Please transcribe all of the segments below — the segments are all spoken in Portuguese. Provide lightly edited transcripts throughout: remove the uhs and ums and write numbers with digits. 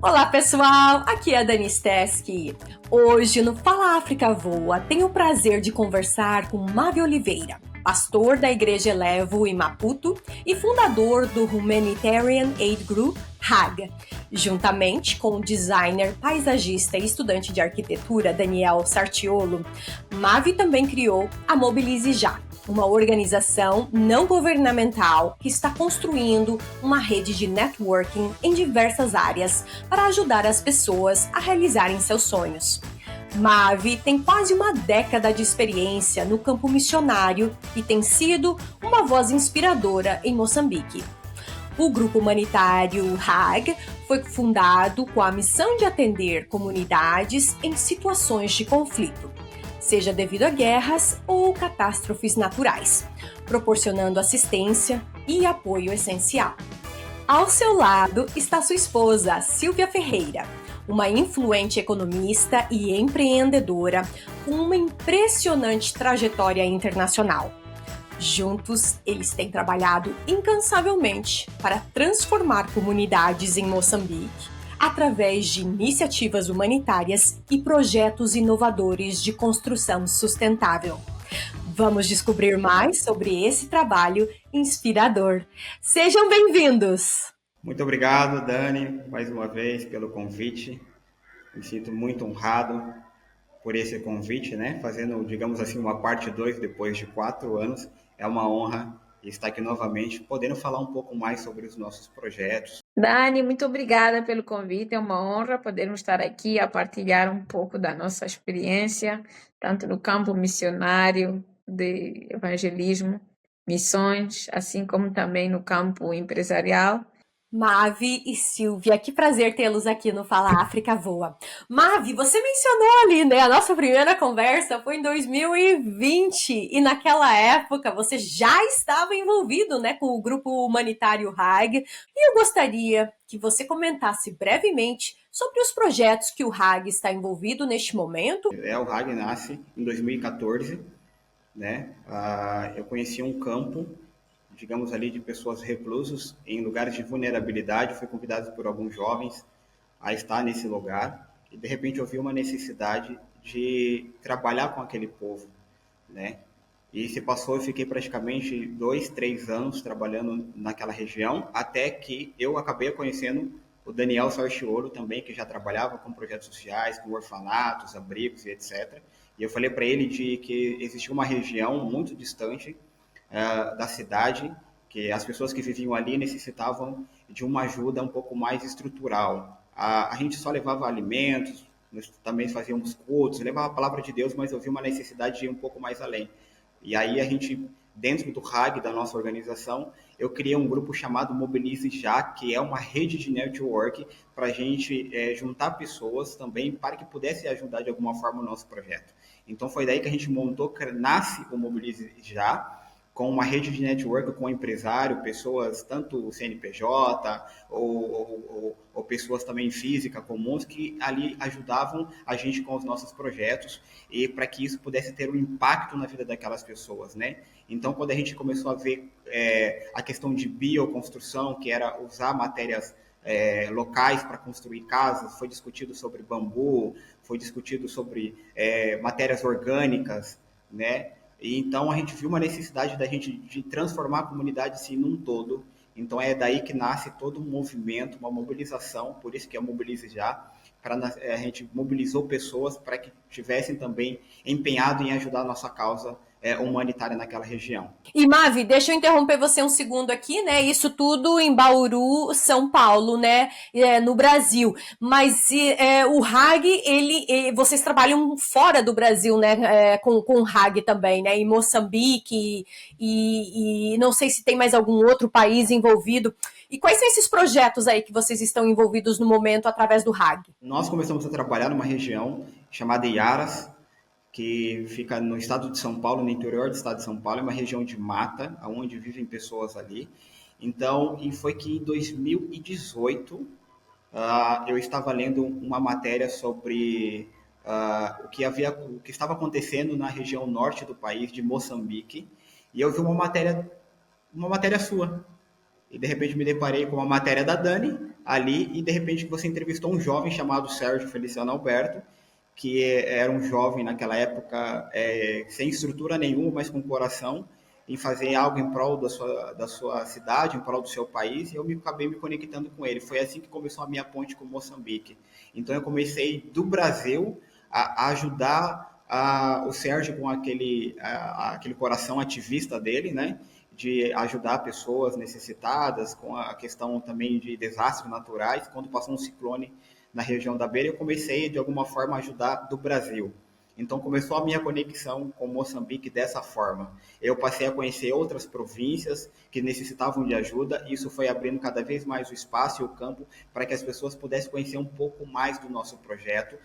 Olá pessoal, aqui é a Dani Steski. Hoje no Fala África Voa tenho o prazer de conversar com Mavi Oliveira, pastor da Igreja Elevo em Maputo e fundador do Humanitarian Aid Group HAG, juntamente com o designer, paisagista e estudante de arquitetura Daniel Sartiolo. Mavi também criou a Mobilize Já, uma organização não governamental que está construindo uma rede de networking em diversas áreas para ajudar as pessoas a realizarem seus sonhos. Mavi tem quase uma década de experiência no campo missionário e tem sido uma voz inspiradora em Moçambique. O grupo humanitário HAG foi fundado com a missão de atender comunidades em situações de conflito, seja devido a guerras ou catástrofes naturais, proporcionando assistência e apoio essencial. Ao seu lado está sua esposa, Silvia Ferreira, uma influente economista e empreendedora com uma impressionante trajetória internacional. Juntos, eles têm trabalhado incansavelmente para transformar comunidades em Moçambique através de iniciativas humanitárias e projetos inovadores de construção sustentável. Vamos descobrir mais sobre esse trabalho inspirador. Sejam bem-vindos! Muito obrigado, Dani, mais uma vez pelo convite. Me sinto muito honrado por esse convite, né? Fazendo, digamos assim, uma parte 2 depois de 4 anos. É uma honra estar aqui novamente, podendo falar um pouco mais sobre os nossos projetos. Dani, muito obrigada pelo convite. É uma honra podermos estar aqui a partilhar um pouco da nossa experiência, tanto no campo missionário, de evangelismo, missões, assim como também no campo empresarial. Mavi e Silvia, que prazer tê-los aqui no Fala África Voa. Mavi, você mencionou ali, né? A nossa primeira conversa foi em 2020 e naquela época você já estava envolvido, né, com o grupo humanitário HAG. E eu gostaria que você comentasse brevemente sobre os projetos que o HAG está envolvido neste momento. O HAG nasce em 2014, né? Eu conheci um campo, digamos ali, de pessoas reclusos em lugares de vulnerabilidade. Fui convidado por alguns jovens a estar nesse lugar e de repente eu vi uma necessidade de trabalhar com aquele povo, né? E se passou, eu fiquei praticamente 2, 3 anos trabalhando naquela região, até que eu acabei conhecendo o Daniel Sarchiolo também, que já trabalhava com projetos sociais, com orfanatos, abrigos e etc. E eu falei para ele de que existia uma região muito distante da cidade, que as pessoas que viviam ali necessitavam de uma ajuda um pouco mais estrutural. A gente só levava alimentos, nós também fazíamos cultos, levava a palavra de Deus, mas eu vi uma necessidade de ir um pouco mais além. E aí a gente, dentro do HAG, da nossa organização, eu criei um grupo chamado Mobilize Já, que é uma rede de network para a gente juntar pessoas também para que pudesse ajudar de alguma forma o nosso projeto. Então foi daí que a gente montou, nasce o Mobilize Já, com uma rede de network com empresário, pessoas tanto CNPJ ou pessoas também físicas comuns que ali ajudavam a gente com os nossos projetos e para que isso pudesse ter um impacto na vida daquelas pessoas, né? Então, quando a gente começou a ver a questão de bioconstrução, que era usar matérias locais para construir casas, foi discutido sobre bambu, foi discutido sobre matérias orgânicas, né? E então a gente viu uma necessidade da gente de transformar a comunidade assim, num todo. Então é daí que nasce todo um movimento, uma mobilização, por isso que é Mobilize Já, a gente mobilizou pessoas para que tivessem também empenhado em ajudar a nossa causa humanitária naquela região. E Mavi, deixa eu interromper você um segundo aqui, né? Isso tudo em Bauru, São Paulo, né? No Brasil. Mas o HAG, vocês trabalham fora do Brasil, né? Com o HAG também, né? Em Moçambique e não sei se tem mais algum outro país envolvido. E quais são esses projetos aí que vocês estão envolvidos no momento através do HAG? Nós começamos a trabalhar numa região chamada Iaras, que fica no estado de São Paulo, no interior do estado de São Paulo, é uma região de mata, onde vivem pessoas ali. Então, e foi que em 2018 eu estava lendo uma matéria sobre o que estava acontecendo na região norte do país, de Moçambique, e eu vi uma matéria sua. E de repente me deparei com uma matéria da Dani, ali e de repente você entrevistou um jovem chamado Sérgio Feliciano Alberto, que era um jovem naquela época sem estrutura nenhuma, mas com coração, em fazer algo em prol da sua cidade, em prol do seu país, e eu acabei me conectando com ele. Foi assim que começou a minha ponte com Moçambique. Então eu comecei do Brasil a ajudar o Sérgio com aquele coração ativista dele, né? De ajudar pessoas necessitadas, com a questão também de desastres naturais. Quando passou um ciclone na região da Beira, eu comecei de alguma forma a ajudar do Brasil. Então começou a minha conexão com Moçambique dessa forma. Eu passei a conhecer outras províncias que necessitavam de ajuda, e isso foi abrindo cada vez mais o espaço e o campo para que as pessoas pudessem conhecer um pouco mais do nosso projeto,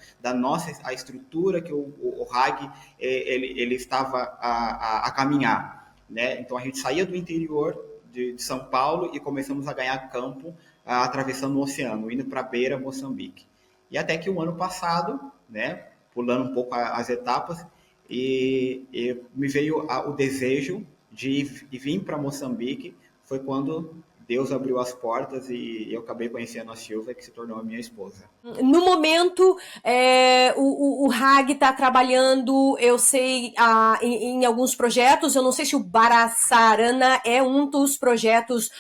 a estrutura que o RAG ele estava a caminhar, né? Então a gente saía do interior de São Paulo e começamos a ganhar campo atravessando o oceano, indo para a Beira, Moçambique. E até que o ano passado, né, pulando um pouco as etapas, e me veio o desejo de vir para Moçambique. Foi quando Deus abriu as portas e eu acabei conhecendo a Silvia, que se tornou a minha esposa. No momento, o RAG está trabalhando, eu sei, em alguns projetos. Eu não sei se o Baraçarana é um dos projetos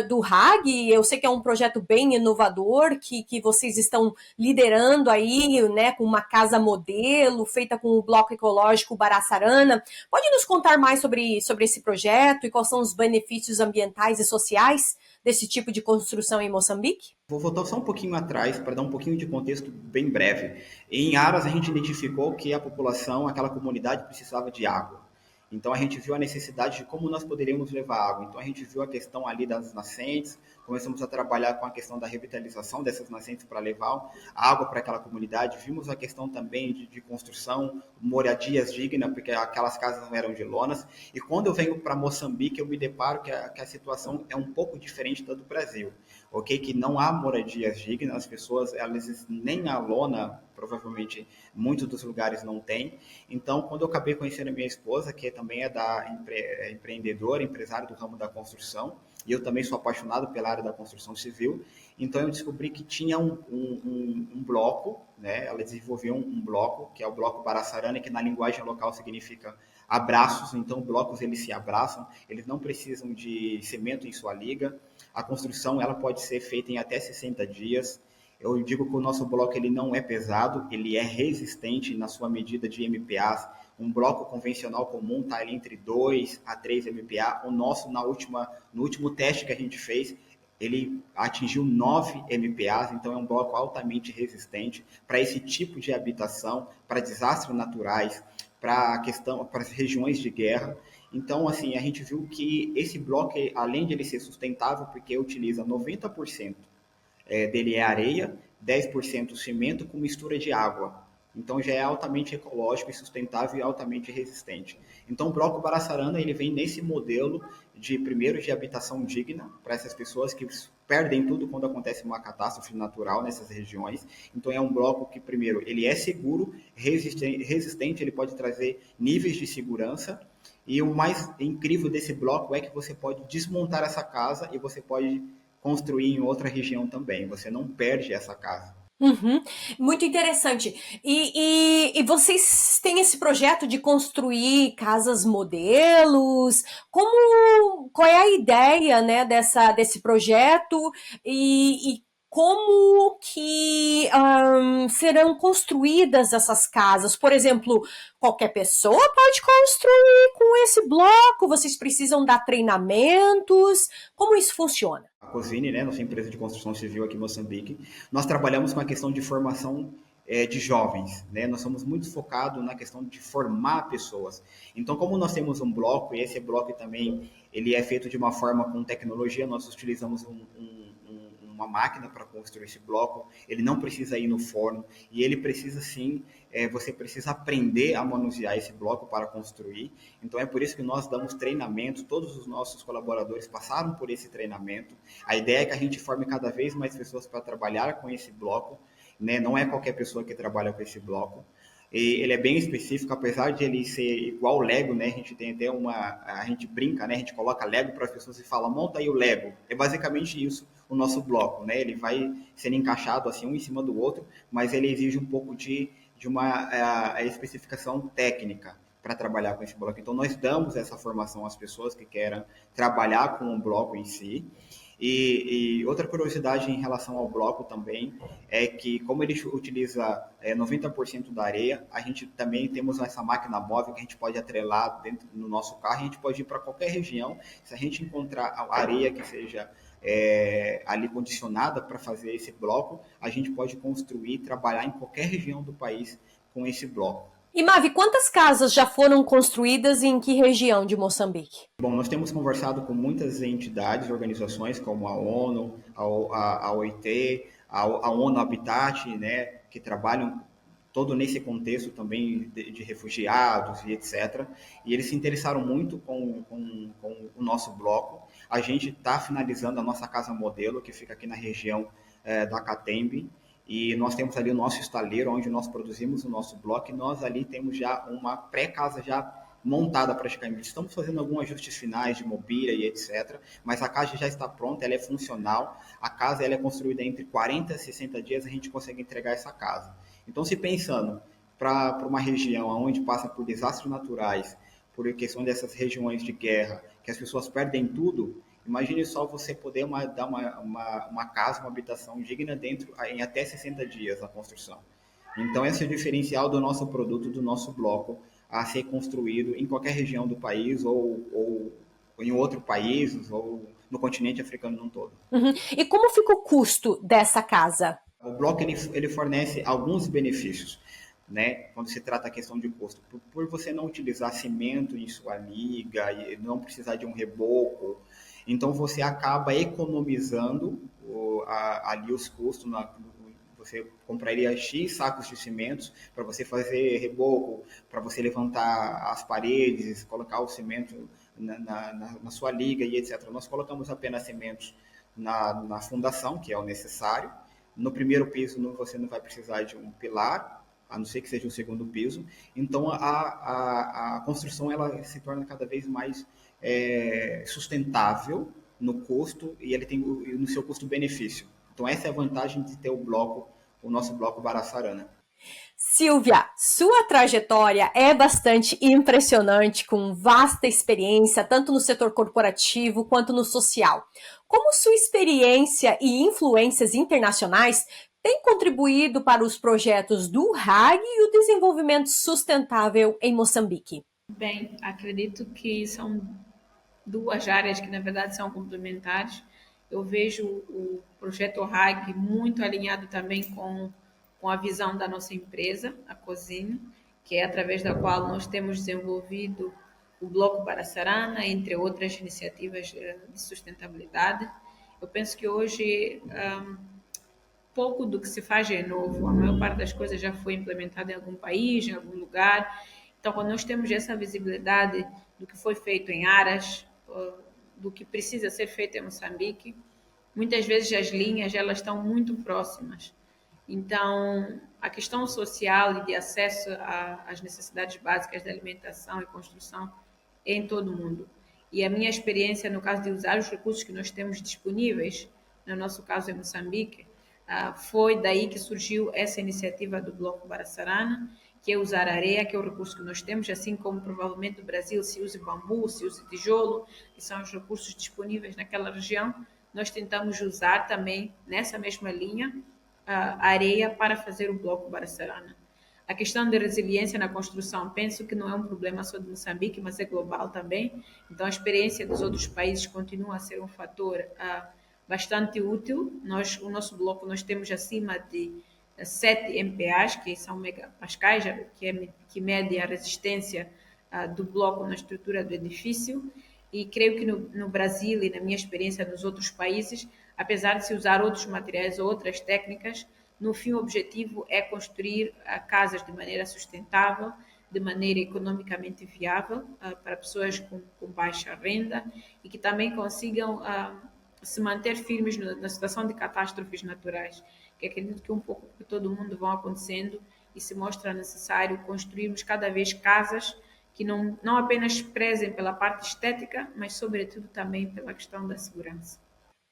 do RAG. Eu sei que é um projeto bem inovador, que vocês estão liderando aí, né, com uma casa modelo, feita com o Bloco Ecológico Baraçarana. Pode nos contar mais sobre esse projeto e quais são os benefícios ambientais e sociais desse tipo de construção em Moçambique? Vou voltar só um pouquinho atrás para dar um pouquinho de contexto bem breve. Em Aras, a gente identificou que a população, aquela comunidade, precisava de água. Então, a gente viu a necessidade de como nós poderíamos levar água. Então, a gente viu a questão ali das nascentes, começamos a trabalhar com a questão da revitalização dessas nascentes para levar água para aquela comunidade. Vimos a questão também de construção, moradias dignas, porque aquelas casas não eram de lonas. E quando eu venho para Moçambique, eu me deparo que a situação é um pouco diferente da do Brasil. Ok? Que não há moradias dignas, as pessoas, elas nem a lona, provavelmente, muitos dos lugares não têm. Então, quando eu acabei conhecendo a minha esposa, que também é empreendedora, empresária do ramo da construção, e eu também sou apaixonado pela área da construção civil, então eu descobri que tinha um bloco, né? Ela desenvolveu um bloco, que é o bloco Baraçarana, que na linguagem local significa abraços. Então, blocos eles se abraçam, eles não precisam de cimento em sua liga. A construção ela pode ser feita em até 60 dias. Eu digo que o nosso bloco ele não é pesado, ele é resistente na sua medida de MPAs. Um bloco convencional comum está ali entre 2 a 3 MPa. O nosso, no último teste que a gente fez, ele atingiu 9 MPAs, então é um bloco altamente resistente para esse tipo de habitação, para desastres naturais, para as regiões de guerra. Então, assim, a gente viu que esse bloco, além de ele ser sustentável, porque utiliza 90% dele é areia, 10% cimento com mistura de água. Então já é altamente ecológico e sustentável e altamente resistente. Então o Bloco Baraçarana ele vem nesse modelo primeiro de habitação digna para essas pessoas que perdem tudo quando acontece uma catástrofe natural nessas regiões. Então é um bloco que primeiro ele é seguro, resistente, ele pode trazer níveis de segurança. E o mais incrível desse bloco é que você pode desmontar essa casa e você pode construir em outra região também. Você não perde essa casa. Uhum, muito interessante. E vocês têm esse projeto de construir casas modelos? Qual é a ideia, né, desse projeto e como que serão construídas essas casas? Por exemplo, qualquer pessoa pode construir com esse bloco? Vocês precisam dar treinamentos? Como isso funciona? A Cosine, né, nossa empresa de construção civil aqui em Moçambique, nós trabalhamos com a questão de formação de jovens, né? Nós somos muito focados na questão de formar pessoas. Então, como nós temos um bloco, e esse bloco também ele é feito de uma forma com tecnologia, nós utilizamos uma máquina para construir esse bloco, ele não precisa ir no forno, e ele precisa sim, você precisa aprender a manusear esse bloco para construir. Então é por isso que nós damos treinamento, todos os nossos colaboradores passaram por esse treinamento. A ideia é que a gente forme cada vez mais pessoas para trabalhar com esse bloco, né? Não é qualquer pessoa que trabalha com esse bloco. E ele é bem específico, apesar de ele ser igual o Lego, né? A gente tem até a gente brinca, né? A gente coloca Lego para as pessoas e fala, monta aí o Lego. É basicamente isso o nosso bloco, né? Ele vai sendo encaixado assim um em cima do outro, mas ele exige um pouco de uma especificação técnica para trabalhar com esse bloco. Então, nós damos essa formação às pessoas que querem trabalhar com o bloco em si. E outra curiosidade em relação ao bloco também é que, como ele utiliza 90% da areia, a gente também temos essa máquina móvel que a gente pode atrelar dentro no nosso carro, e a gente pode ir para qualquer região. Se a gente encontrar a areia que seja ali condicionada para fazer esse bloco, a gente pode construir e trabalhar em qualquer região do país com esse bloco. E Mavi, quantas casas já foram construídas e em que região de Moçambique? Bom, nós temos conversado com muitas entidades, organizações como a ONU, a OIT, a ONU Habitat, né, que trabalham todo nesse contexto também de refugiados e etc. E eles se interessaram muito com o nosso bloco. A gente está finalizando a nossa casa modelo, que fica aqui na região da Catembe, e nós temos ali o nosso estaleiro, onde nós produzimos o nosso bloco, e nós ali temos já uma pré-casa já montada praticamente. Estamos fazendo alguns ajustes finais de mobília e etc., mas a casa já está pronta, ela é funcional. A casa ela é construída entre 40 e 60 dias, a gente consegue entregar essa casa. Então, se pensando para uma região onde passa por desastres naturais, por questão dessas regiões de guerra, que as pessoas perdem tudo, imagine só você poder dar uma casa, uma habitação digna dentro em até 60 dias a construção. Então, esse é o diferencial do nosso produto, do nosso bloco, a ser construído em qualquer região do país ou em outro país ou no continente africano num todo. Uhum. E como fica o custo dessa casa? O bloco ele fornece alguns benefícios, né? Quando se trata a questão de custo, por você não utilizar cimento em sua liga e não precisar de um reboco, então você acaba economizando ali os custos. Você compraria X sacos de cimentos para você fazer reboco, para você levantar as paredes, colocar o cimento na sua liga e etc. Nós colocamos apenas cimentos na fundação, que é o necessário. No primeiro piso você não vai precisar de um pilar, a não ser que seja o segundo piso. Então a construção ela se torna cada vez mais sustentável no custo e ele tem no seu custo-benefício. Então essa é a vantagem de ter o nosso bloco Baraçarana. Silvia, sua trajetória é bastante impressionante, com vasta experiência, tanto no setor corporativo quanto no social. Como sua experiência e influências internacionais têm contribuído para os projetos do RAG e o desenvolvimento sustentável em Moçambique? Bem, acredito que são duas áreas que, na verdade, são complementares. Eu vejo o projeto RAG muito alinhado também com a visão da nossa empresa, a Cozinha, que é através da qual nós temos desenvolvido o Bloco Baraçarana, entre outras iniciativas de sustentabilidade. Eu penso que hoje pouco do que se faz é novo, a maior parte das coisas já foi implementada em algum país, em algum lugar. Então, quando nós temos essa visibilidade do que foi feito em Aras, do que precisa ser feito em Moçambique, muitas vezes as linhas elas estão muito próximas. Então, a questão social e de acesso às necessidades básicas de alimentação e construção é em todo o mundo. E a minha experiência no caso de usar os recursos que nós temos disponíveis, no nosso caso em Moçambique, foi daí que surgiu essa iniciativa do Bloco Baraçarana, que é usar areia, que é o recurso que nós temos, assim como provavelmente no Brasil se usa bambu, se usa tijolo, que são os recursos disponíveis naquela região. Nós tentamos usar também, nessa mesma linha, a areia para fazer o Bloco Baraçarana. A questão de resiliência na construção, penso que não é um problema só de Moçambique, mas é global também. Então, a experiência dos outros países continua a ser um fator bastante útil. O nosso bloco, nós temos acima de 7 MPAs, que são megapascais, que mede a resistência do bloco na estrutura do edifício. E creio que no Brasil e na minha experiência nos outros países, apesar de se usar outros materiais ou outras técnicas, no fim o objetivo é construir casas de maneira sustentável, de maneira economicamente viável para pessoas com baixa renda e que também consigam se manter firmes na situação de catástrofes naturais, que acredito que um pouco por todo o mundo vão acontecendo e se mostra necessário construirmos cada vez casas que não apenas prezem pela parte estética, mas sobretudo também pela questão da segurança.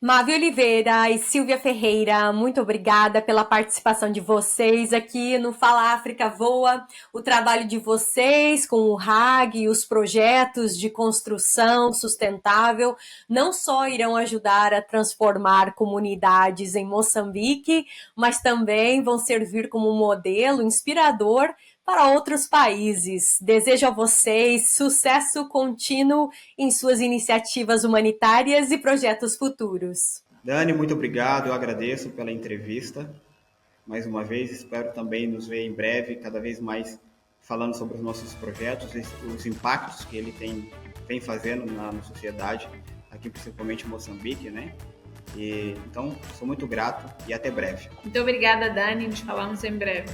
Mavi Oliveira e Silvia Ferreira, muito obrigada pela participação de vocês aqui no Fala África Voa. O trabalho de vocês com o RAG e os projetos de construção sustentável não só irão ajudar a transformar comunidades em Moçambique, mas também vão servir como modelo inspirador para outros países. Desejo a vocês sucesso contínuo em suas iniciativas humanitárias e projetos futuros. Dani, muito obrigado, eu agradeço pela entrevista. Mais uma vez, espero também nos ver em breve, cada vez mais falando sobre os nossos projetos, os impactos que ele vem fazendo na sociedade, aqui principalmente em Moçambique, né? Então, sou muito grato e até breve. Muito obrigada, Dani. Nos falamos em breve.